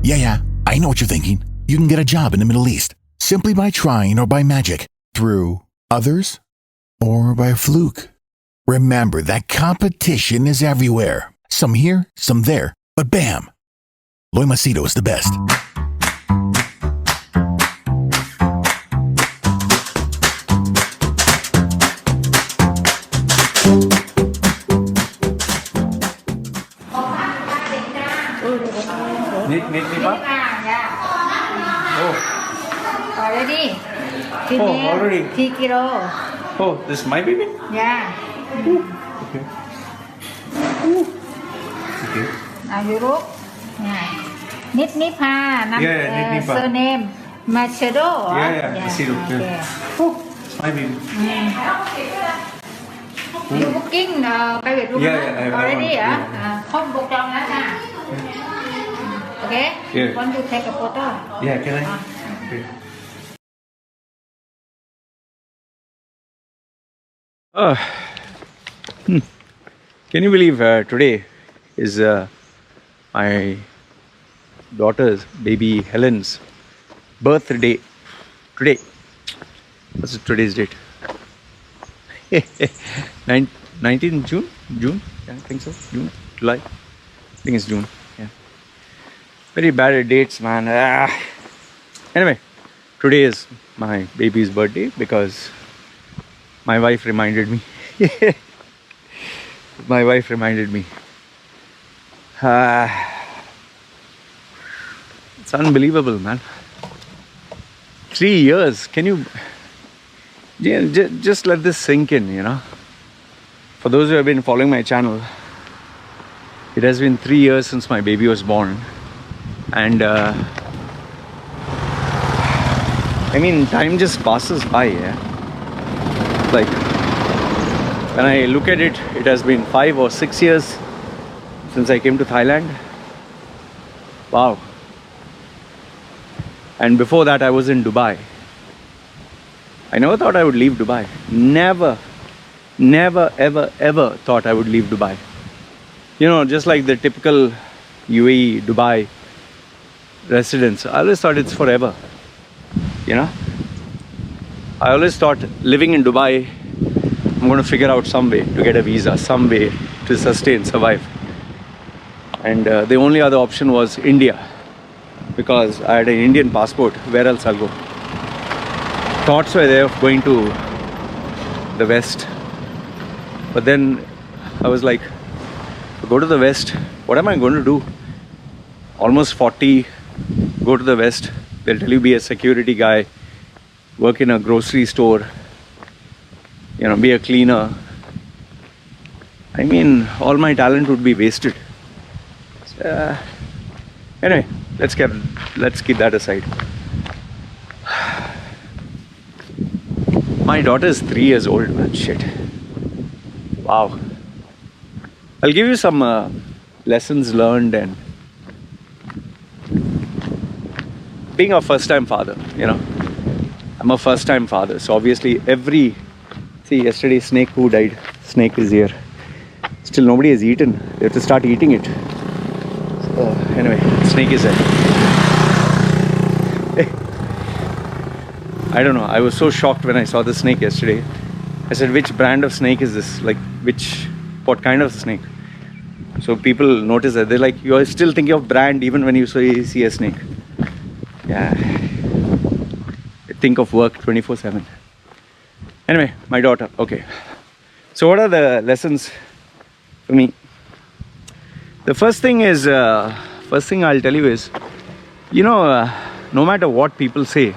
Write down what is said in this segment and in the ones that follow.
Yeah, I know what you're thinking. You can get a job in the Middle East simply by trying or by magic, through others, or by fluke. Remember that competition is everywhere. Some here, some there, but bam! Loy Machedo is the best. Need me, pa? Yeah. Oh, Already. already. 3 kilo. Oh, this is my baby? Yeah. Okay. Okay. Now you look. Yeah. Nipa. Yeah, Nipa. Surname Machedo. Yeah, Machedo, Okay. yeah. Oh, it's my baby. You booking private room Yeah, I already? want, Không book trong đó nha. Okay? Yeah. Want to take a photo? Yeah, can I? Okay. Can you believe today is my daughter's, baby Helen's, birthday? Today. What's today's date? 19th June? June? Yeah, I think so. June? July? I think it's June. Yeah. Very bad at dates, man. Anyway, today is my baby's birthday because my wife reminded me. My wife reminded me. It's unbelievable, man. 3 years. Can you... Yeah, just let this sink in, you know. For those who have been following my channel, it has been 3 years since my baby was born. And I mean, time just passes by, yeah. Like, when I look at it, it has been 5 or 6 years since I came to Thailand. Wow. And before that, I was in Dubai. I never thought I would leave Dubai. Never, ever thought I would leave Dubai. You know, just like the typical UAE, Dubai residents, I always thought it's forever. You know? I always thought living in Dubai, I'm going to figure out some way to get a visa, some way to sustain, survive. And the only other option was India, because I had an Indian passport. Where else I'll go? Thoughts were there of going to the West. But then I was like, to go to the West, what am I going to do? Almost 40, go to the West. They'll tell you be a security guy, work in a grocery store, you know, be a cleaner. I mean, all my talent would be wasted. Anyway, let's keep that aside. My daughter is 3 years old, man. Shit. Wow. I'll give you some lessons learned and being a first-time father, you know. I'm a first-time father, so obviously see, yesterday snake who died. Snake is here. Still nobody has eaten. They have to start eating it. So anyway, snake is there. I don't know, I was so shocked when I saw the snake yesterday. I said, which brand of snake is this? Like, what kind of snake? So people notice that. They're like, you're still thinking of brand even when you see a snake. Yeah. Think of work 24/7. Anyway, my daughter, okay. So what are the lessons for me? The first thing I'll tell you is, you know, no matter what people say,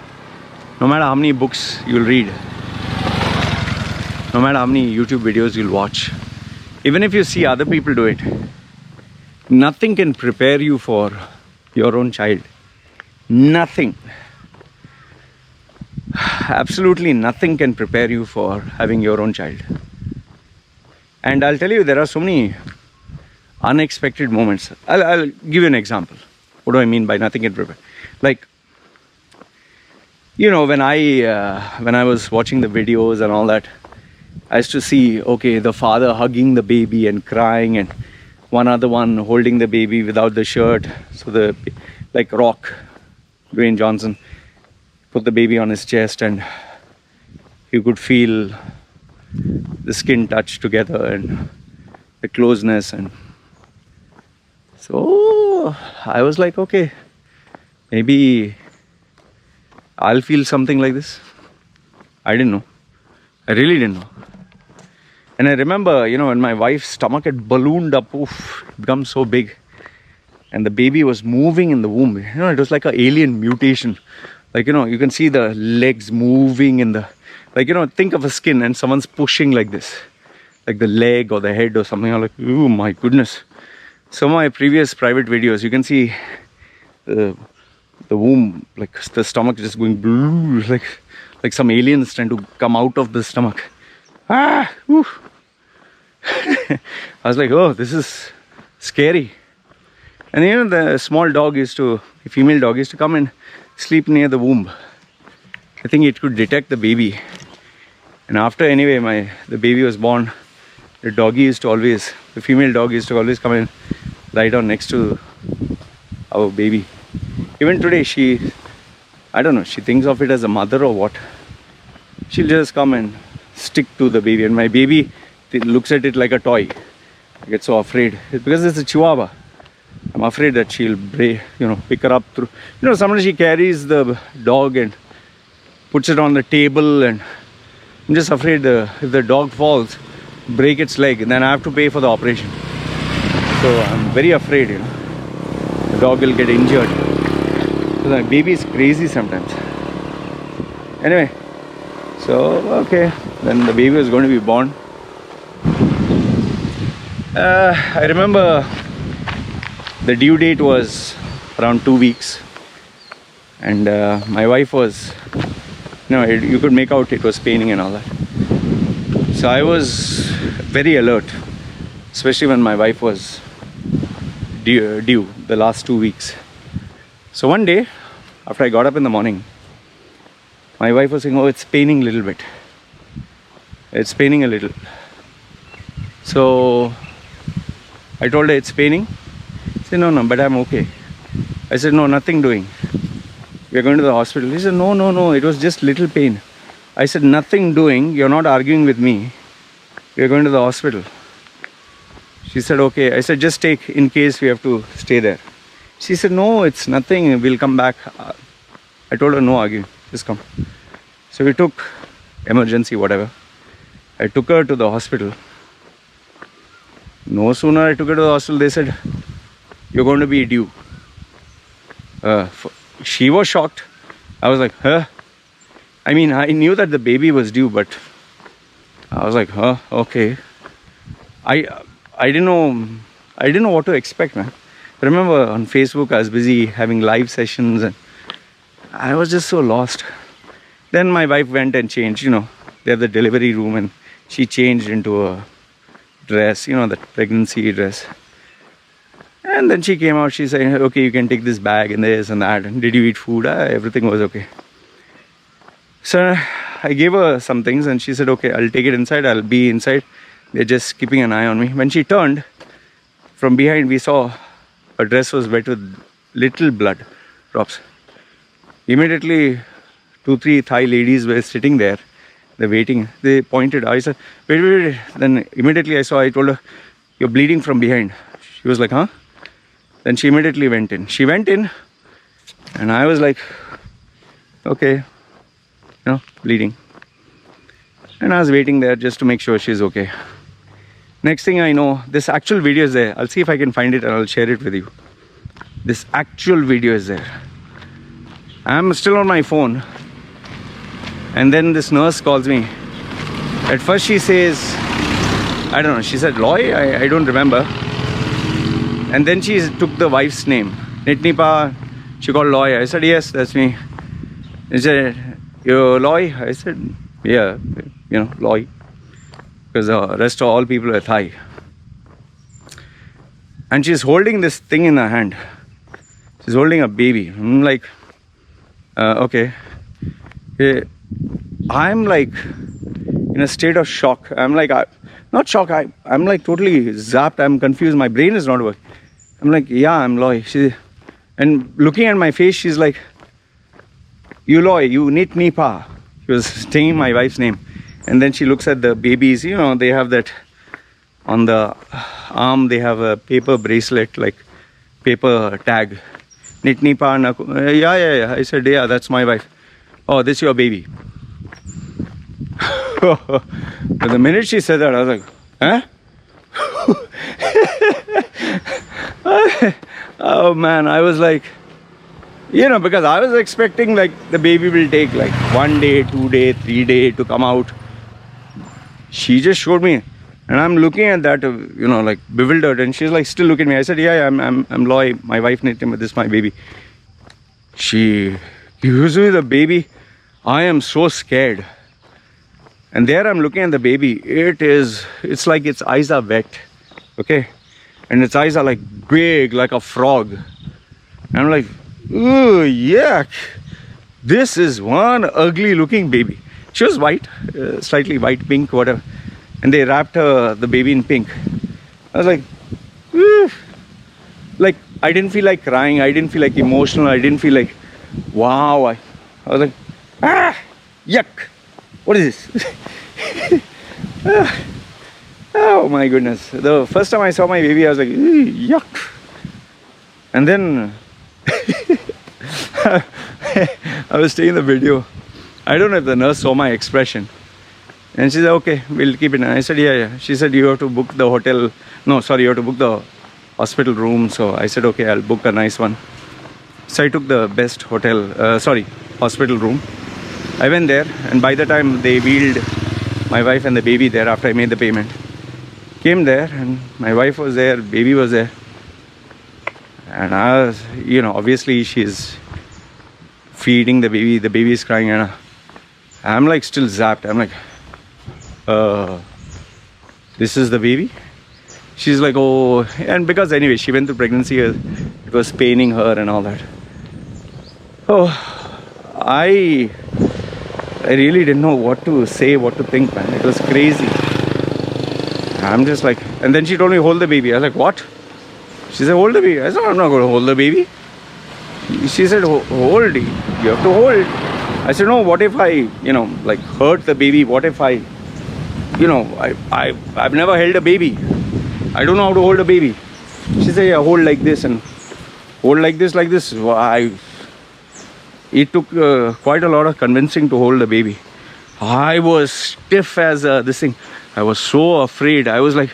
no matter how many books you'll read, no matter how many YouTube videos you'll watch, even if you see other people do it, nothing can prepare you for your own child. Nothing. Absolutely nothing can prepare you for having your own child. And I'll tell you, there are so many unexpected moments. I'll give you an example. What do I mean by nothing can prepare? Like, you know, when I was watching the videos and all that, I used to see, okay, the father hugging the baby and crying, and one other one holding the baby without the shirt, so the like Rock, Dwayne Johnson, put the baby on his chest and you could feel the skin touch together and the closeness. And so I was like, okay, maybe I'll feel something like this. I didn't know. I really didn't know. And I remember, when my wife's stomach had ballooned up, it become so big. And the baby was moving in the womb. It was like an alien mutation. Like, you can see the legs moving in the... Like, think of a skin and someone's pushing like this. Like the leg or the head or something. I'm like, oh my goodness. Some of my previous private videos, you can see the womb, like the stomach just going blue, like some aliens trying to come out of the stomach. I was like, oh, this is scary. And the small dog the female dog used to come and sleep near the womb. I think it could detect the baby. And after, anyway, the baby was born, the female dog used to always come and lie down next to our baby. Even today, I don't know, she thinks of it as a mother or what. She'll just come and stick to the baby. And my baby looks at it like a toy. I get so afraid. It's because it's a chihuahua. I'm afraid that she'll pick her up through. Sometimes she carries the dog and puts it on the table, and I'm just afraid if the dog falls, break its leg, and then I have to pay for the operation. So I'm very afraid, the dog will get injured. So my baby is crazy sometimes. Anyway, so okay, then the baby was going to be born. I remember the due date was around 2 weeks, and my wife was, you could make out it was paining and all that. So I was very alert, especially when my wife was due the last 2 weeks. So one day, after I got up in the morning, my wife was saying, oh, it's paining a little bit. It's paining a little. So I told her it's paining. She said, no, but I'm okay. I said, no, nothing doing. We are going to the hospital. He said, no, it was just little pain. I said, nothing doing. You're not arguing with me. We are going to the hospital. She said, okay. I said, just take in case we have to stay there. She said, no, it's nothing. We'll come back. I told her, no arguing. Just come. So we took emergency, whatever. I took her to the hospital. No sooner I took her to the hospital, they said, you're going to be due. She was shocked. I was like, huh? I mean, I knew that the baby was due, but I was like, huh? Okay. I didn't know what to expect, man. I remember on Facebook, I was busy having live sessions and I was just so lost. Then my wife went and changed, they have the delivery room, and she changed into a dress, the pregnancy dress. And then she came out, she said, okay, you can take this bag and this and that. And did you eat food? Everything was okay. So I gave her some things and she said, okay, I'll take it inside. I'll be inside. They're just keeping an eye on me. When she turned, from behind, we saw her dress was wet with little blood drops. Immediately, 2-3 Thai ladies were sitting there. They're waiting. They pointed. I said, wait. Then immediately I told her, you're bleeding from behind. She was like, huh? Then she immediately went in. She went in and I was like, okay, bleeding. And I was waiting there just to make sure she's okay. Next thing I know, this actual video is there. I'll see if I can find it and I'll share it with you. This actual video is there. I'm still on my phone. And then this nurse calls me. At first she says, I don't know, she said Loy, I don't remember. And then she took the wife's name. Nitnipa, she called Loy. I said, yes, that's me. She said, you're Loy? I said, yeah, Loy. Because the rest of all people are Thai. And she's holding this thing in her hand. She's holding a baby. I'm like, okay. I'm like in a state of shock. I'm like, not shock, I'm like totally zapped. I'm confused. My brain is not working. I'm like, yeah, I'm Loy. And looking at my face, she's like, you Loy, you need Nipa. She was saying my wife's name. And then she looks at the babies, you know, they have that on the arm, they have a paper bracelet, like paper tag. Nit Nipa. Yeah. I said, yeah, that's my wife. Oh, this your baby. But the minute she said that, I was like, huh? Oh man, I was like, you know, because I was expecting like the baby will take like 1 day, 2 day, 3 day to come out. She just showed me, and I'm looking at that, you know, like bewildered, and she's like still looking at me. I said, yeah, I'm Loy, my wife named him, this is my baby. She gives me the baby. I am so scared. And there I'm looking at the baby. It's like its eyes are wet, okay? And its eyes are like big, like a frog. And I'm like, ooh, yuck. This is one ugly looking baby. She was white, slightly white, pink, whatever. And they wrapped the baby in pink. I was like, ooh. Like, I didn't feel like crying. I didn't feel like emotional. I didn't feel like, wow. I was like, yuck. What is this? Oh my goodness. The first time I saw my baby, I was like, yuck. And then I was taking the video. I don't know if the nurse saw my expression. And she said, okay, we'll keep it. And I said, yeah. She said, you have to book the hotel. No, sorry, you have to book the hospital room. So I said, okay, I'll book a nice one. So I took the best hospital room. I went there, and by the time they wheeled my wife and the baby there after I made the payment, came there, and my wife was there, baby was there. And I was, you know, obviously she's feeding the baby is crying, and I'm like still zapped. I'm like, this is the baby? She's like, oh, and because anyway, she went through pregnancy, it was paining her and all that. Oh, I really didn't know what to say, what to think, man. It was crazy. I'm just like, and then she told me, hold the baby. I was like, what? She said, hold the baby. I said, I'm not going to hold the baby. She said, hold it. You have to hold. I said, no, what if I, you know, like hurt the baby? What if I, you know, I've never held a baby. I don't know how to hold a baby. She said, yeah, hold like this and hold like this, like this. It took quite a lot of convincing to hold the baby. I was stiff as this thing. I was so afraid. I was like,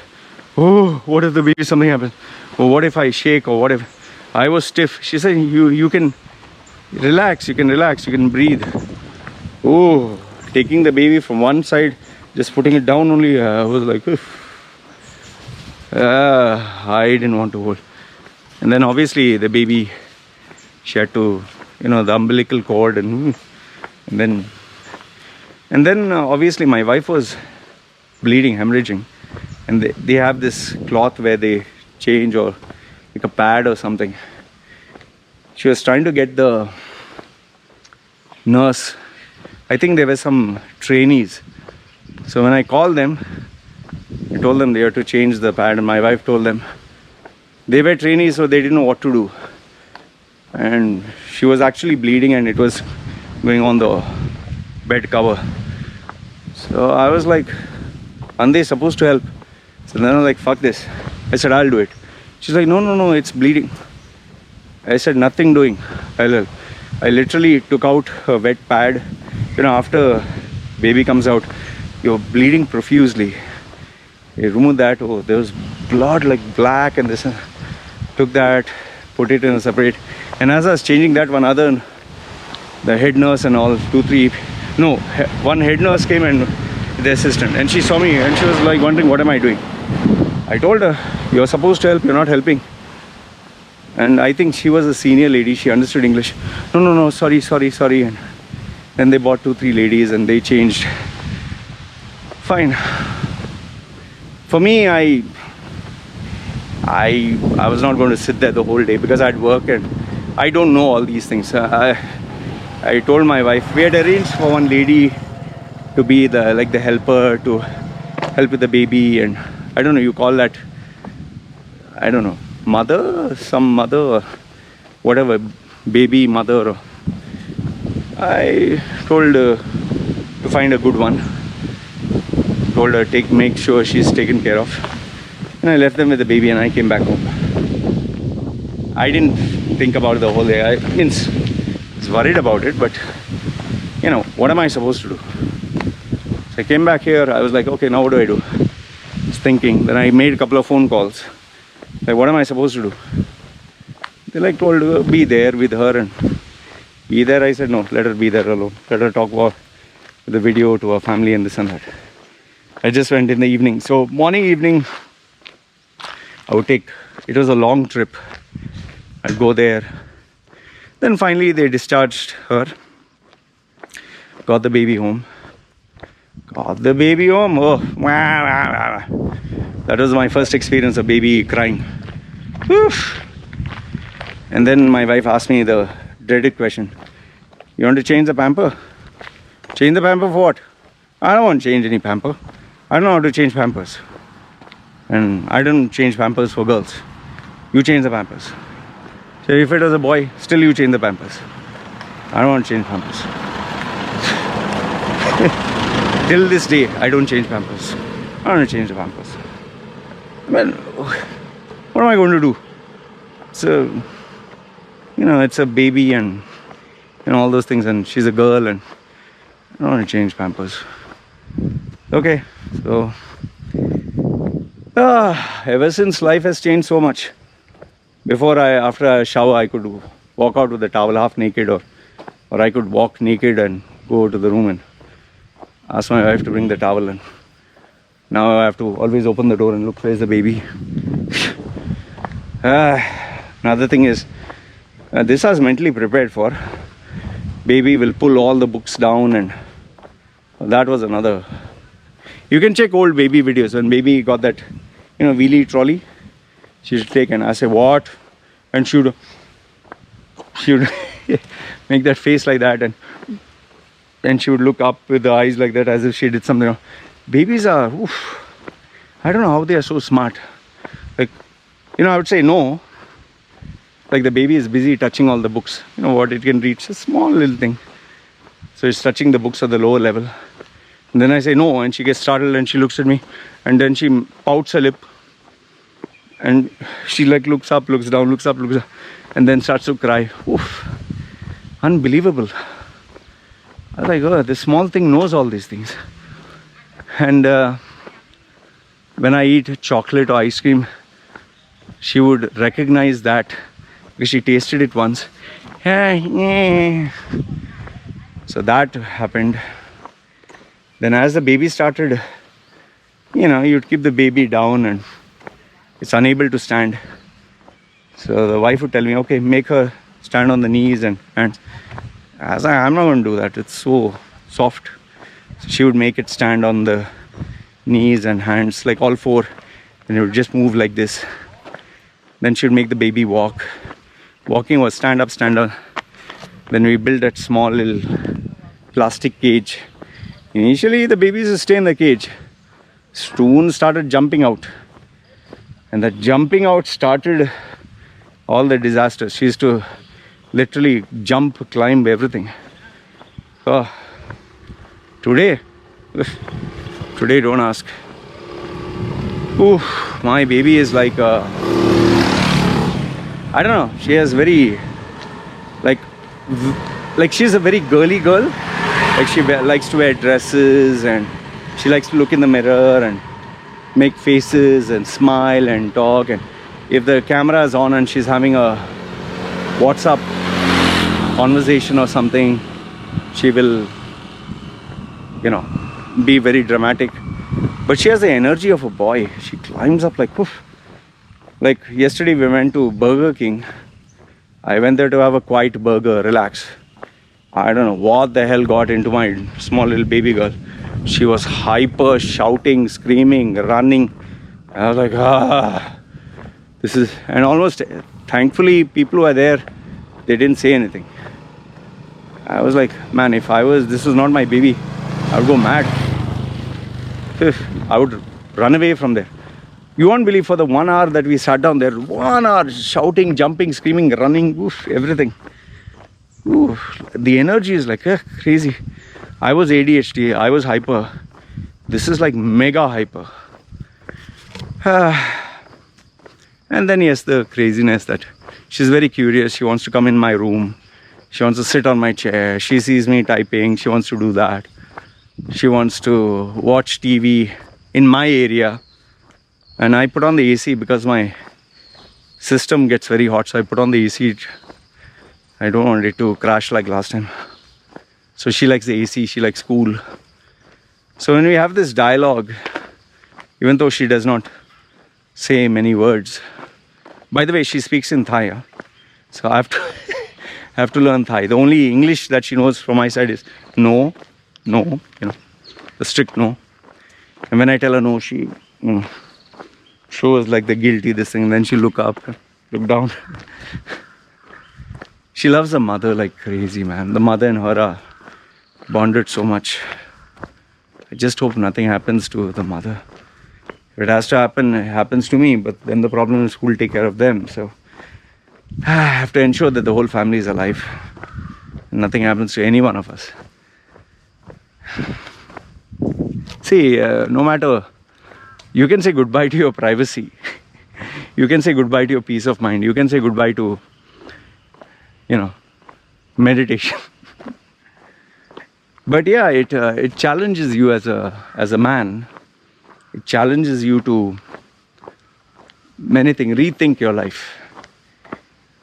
oh, what if the baby something happens? Or what if I shake? Or what if I was stiff? She said, you can relax, you can breathe. Oh, taking the baby from one side, just putting it down only, I was like, I didn't want to hold. And then obviously the baby, she had to, you know, the umbilical cord, and then obviously my wife was bleeding, hemorrhaging, and they have this cloth where they change, or like a pad or something. She was trying to get the nurse. I think there were some trainees. So when I called them, I told them they had to change the pad, and my wife told them they were trainees, so they didn't know what to do. And she was actually bleeding, and it was going on the bed cover. So I was like, aren't they supposed to help? So then I was like, fuck this. I said, I'll do it. She's like, no, it's bleeding. I said, nothing doing. I'll help. I literally took out a wet pad. You know, after baby comes out, you're bleeding profusely. You remove that. Oh, there was blood like black, and this. Took that, put it in a separate. And as I was changing that, the head nurse and all, one head nurse came, and the assistant, and she saw me, and she was like wondering, what am I doing? I told her, you're supposed to help, you're not helping. And I think she was a senior lady, she understood English. No, sorry. And then they brought 2-3 ladies, and they changed. Fine. For me, I was not going to sit there the whole day, because I'd work, and I don't know all these things. I told my wife, we had arranged for one lady to be the helper, to help with the baby, and I don't know, you call that, I don't know, some mother, whatever, baby, mother. Or I told to find a good one. Told her make sure she's taken care of. And I left them with the baby and I came back home. I didn't think about the whole day. I was worried about it, but you know, what am I supposed to do? So I came back here. I was like, okay, now what do I do? Just thinking. Then I made a couple of phone calls. Like, what am I supposed to do? They like told her, be there with her and be there. I said, no, let her be there alone. Let her talk about the video to her family and this and that. I just went in the evening. So morning, evening, I would take, it was a long trip. I'd go there. Then finally they discharged her. Got the baby home. Oh, that was my first experience of baby crying. Oof. And then my wife asked me the dreaded question. You want to change the pamper? Change the pamper for what? I don't want to change any pamper. I don't know how to change pampers. And I don't change pampers for girls. You change the pampers. So if it was a boy, still you change the pampers. I don't want to change pampers. Till this day, I don't change pampers. I don't want to change the pampers. Well, what am I going to do? So, you know, it's a baby and all those things, and she's a girl, and I don't want to change pampers. Okay, so ever since life has changed so much. Before after I shower, I could walk out with the towel half naked, or I could walk naked and go to the room and ask my wife to bring the towel, and now I have to always open the door and look, where's the baby? Another thing is, this I was mentally prepared for. Baby will pull all the books down, and that was another. You can check old baby videos. When baby got that, wheelie trolley, she should take, and I say, what? And she would make that face like that, and she would look up with the eyes like that as if she did something wrong. Babies are, I don't know how they are so smart. Like, I would say no. Like the baby is busy touching all the books. You know what, it can reach a small little thing. So it's touching the books at the lower level. And then I say no, and she gets startled and she looks at me, and then she pouts her lip. And she like looks up, looks down, looks up, looks down, and then starts to cry. Oof. Unbelievable. I was like, oh, this small thing knows all these things. And when I eat chocolate or ice cream, she would recognize that because she tasted it once. So that happened. Then as the baby started, you'd keep the baby down and it's unable to stand. So the wife would tell me, okay, make her stand on the knees and hands. I was like, I'm not going to do that. It's so soft. So she would make it stand on the knees and hands, like all four. And it would just move like this. Then she would make the baby walk. Walking was stand up, stand down. Then we built that small little plastic cage. Initially, the babies would stay in the cage. Soon started jumping out. And that jumping out started all the disasters. She used to literally jump, climb, everything. Today, don't ask. Ooh, my baby is like, I don't know, she has very, like she's a very girly girl. Like she likes to wear dresses, and she likes to look in the mirror and make faces and smile and talk. And if the camera is on and she's having a WhatsApp conversation or something, she will, be very dramatic. But she has the energy of a boy. She climbs up like poof. Like yesterday we went to Burger King. I went there to have a quiet burger, relax. I don't know what the hell got into my small little baby girl. She was hyper, shouting, screaming, running. I was like, this is, and almost, thankfully people who are there, they didn't say anything. I was like, man, if this was not my baby, I would go mad. I would run away from there. You won't believe, for the 1 hour that we sat down there, 1 hour shouting, jumping, screaming, running, oof, everything. Oof, the energy is like crazy. I was ADHD, I was hyper. This is like mega hyper. And then yes, the craziness that she's very curious. She wants to come in my room. She wants to sit on my chair. She sees me typing. She wants to do that. She wants to watch TV in my area. And I put on the AC because my system gets very hot. So I put on the AC. I don't want it to crash like last time. So she likes the AC. She likes cool. So when we have this dialogue, even though she does not say many words. By the way, she speaks in Thai. Huh? So I have to learn Thai. The only English that she knows from my side is no, no, the strict no. And when I tell her no, she shows like the guilty this thing. Then she look up, look down. She loves the mother like crazy, man. The mother and her are bonded so much. I just hope nothing happens to the mother. If it has to happen, it happens to me. But then the problem is who will take care of them. So I have to ensure that the whole family is alive. And nothing happens to any one of us. See, no matter, you can say goodbye to your privacy. You can say goodbye to your peace of mind. You can say goodbye to, meditation. But yeah, it challenges you as a man. It challenges you to many things, rethink your life.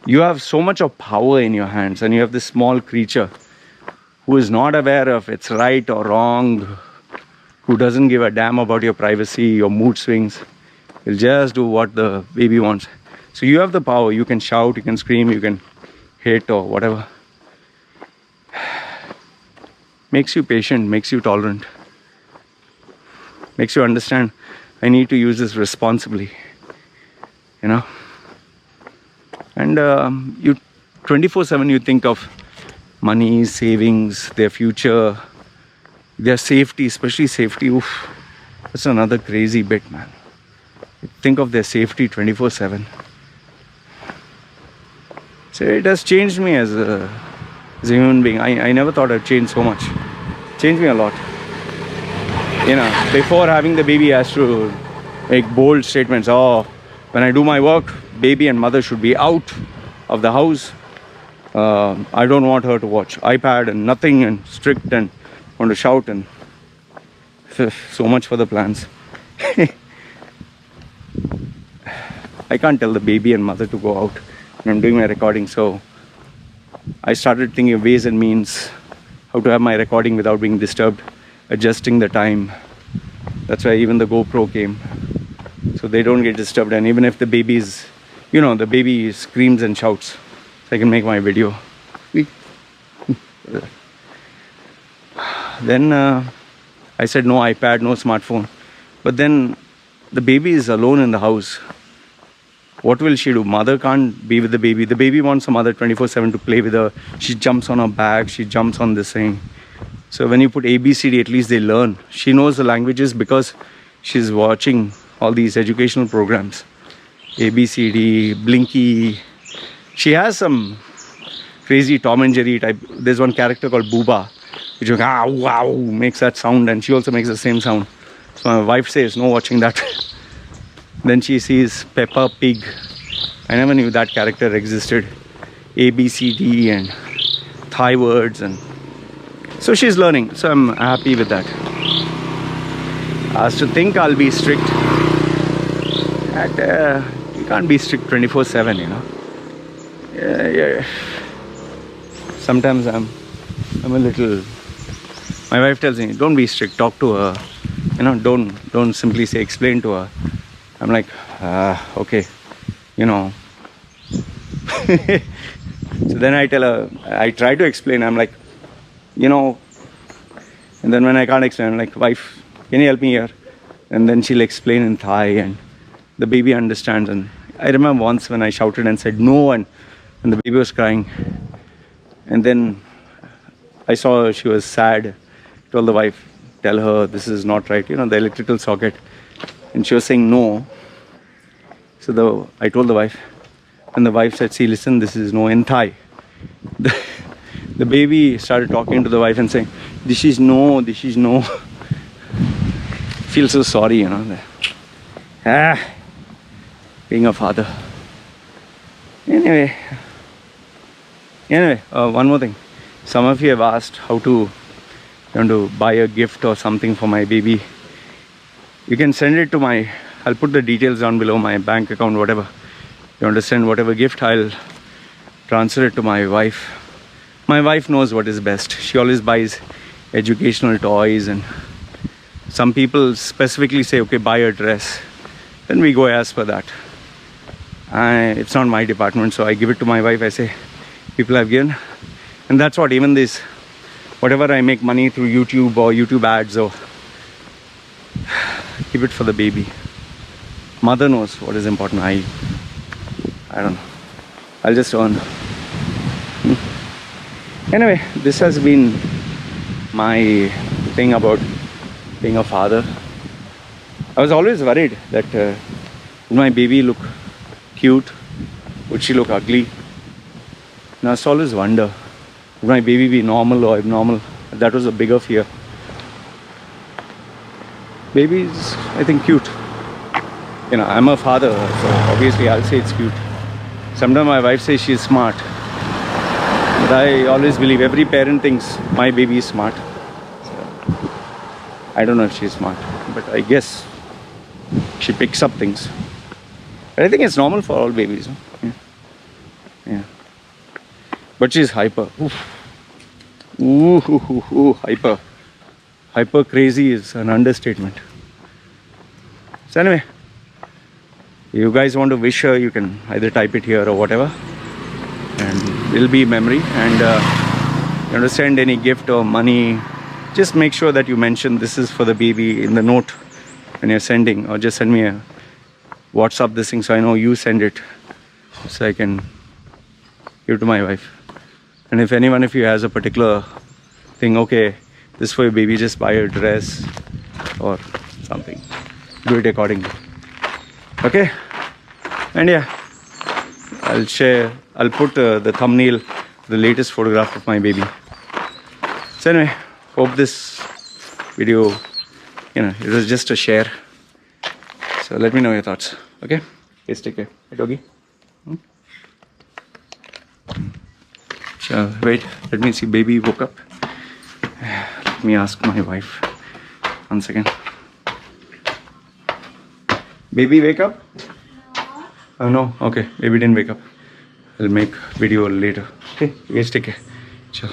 You have so much of power in your hands, and you have this small creature who is not aware of it's right or wrong, who doesn't give a damn about your privacy, your mood swings. He'll just do what the baby wants. So you have the power. You can shout, you can scream, you can hit or whatever. Makes you patient, makes you tolerant. Makes you understand, I need to use this responsibly. And you 24/7 you think of money, savings, their future, their safety, especially safety. Oof, that's another crazy bit, man. You think of their safety 24/7. So it has changed me as a human being. I never thought I'd change so much. Changed me a lot. Before having the baby, I has to make bold statements. Oh, when I do my work, baby and mother should be out of the house. I don't want her to watch iPad and nothing, and strict and want to shout, and so much for the plans. I can't tell the baby and mother to go out when I'm doing my recording. So I started thinking of ways and means how to have my recording without being disturbed, adjusting the time. That's why even the GoPro came, so they don't get disturbed. And even if the baby's, the baby screams and shouts, so I can make my video. Then I said no iPad, no smartphone. But then the baby is alone in the house. What will she do? Mother can't be with the baby. The baby wants the mother 24/7 to play with her. She jumps on her back. She jumps on this thing. So when you put ABCD, at least they learn. She knows the languages because she's watching all these educational programs. ABCD, Blinky. She has some crazy Tom and Jerry type. There's one character called Booba, which wow, makes that sound, and she also makes the same sound. So my wife says, no watching that. Then she sees Peppa Pig. I never knew that character existed. ABCD and Thai words, and so she's learning. So I'm happy with that. As to think I'll be strict, you can't be strict 24/7, Yeah. Sometimes I'm a little. My wife tells me, don't be strict. Talk to her. Don't simply say explain to her. I'm like, okay, So then I tell her, I try to explain. I'm like, and then when I can't explain, I'm like, wife, can you help me here? And then she'll explain in Thai, and the baby understands. And I remember once when I shouted and said no, and the baby was crying. And then I saw she was sad. Told the wife, tell her this is not right, the electrical socket. And she was saying no. So I told the wife, and the wife said, see, listen, this is no enthai. The baby started talking to the wife and saying, this is no. Feel so sorry, you know. Being a father. Anyway, one more thing. Some of you have asked how to buy a gift or something for my baby. You can send it to I'll put the details down below, my bank account, whatever. You want to send whatever gift, I'll transfer it to my wife. My wife knows what is best. She always buys educational toys, and some people specifically say, okay, buy a dress. Then we go as per that. It's not my department, so I give it to my wife. I say, people have given. And that's what, even this, whatever I make money through YouTube or YouTube ads, or keep it for the baby. Mother knows what is important. I don't know. I'll just earn. Anyway, this has been my thing about being a father. I was always worried that would my baby look cute? Would she look ugly? And I used to always wonder, would my baby be normal or abnormal? That was a bigger fear. Baby is, I think, cute. You know, I'm a father, so obviously I'll say it's cute. Sometimes my wife says she's smart. But I always believe every parent thinks my baby is smart. So, I don't know if she's smart, but I guess she picks up things. But I think it's normal for all babies. No? Yeah. But she's hyper. Hyper. Hyper crazy is an understatement. So anyway, you guys want to wish her, you can either type it here or whatever, and it'll be memory. And you want to send any gift or money, just make sure that you mention this is for the baby in the note when you're sending, or just send me a WhatsApp this thing so I know you send it, so I can give it to my wife. And if anyone of you has a particular thing, okay, this is for your baby, just buy a dress or something, do it accordingly. Okay? And yeah, I'll put the thumbnail, the latest photograph of my baby. So anyway, hope this video, it was just a share. So let me know your thoughts. Okay? Please take care. Hey, doggy. Sure, wait, let me see. Baby woke up. Let me ask my wife. 1 second. Baby wake up? No. Oh no, okay. Baby didn't wake up. I'll make video later. Okay, you guys take care. Chill.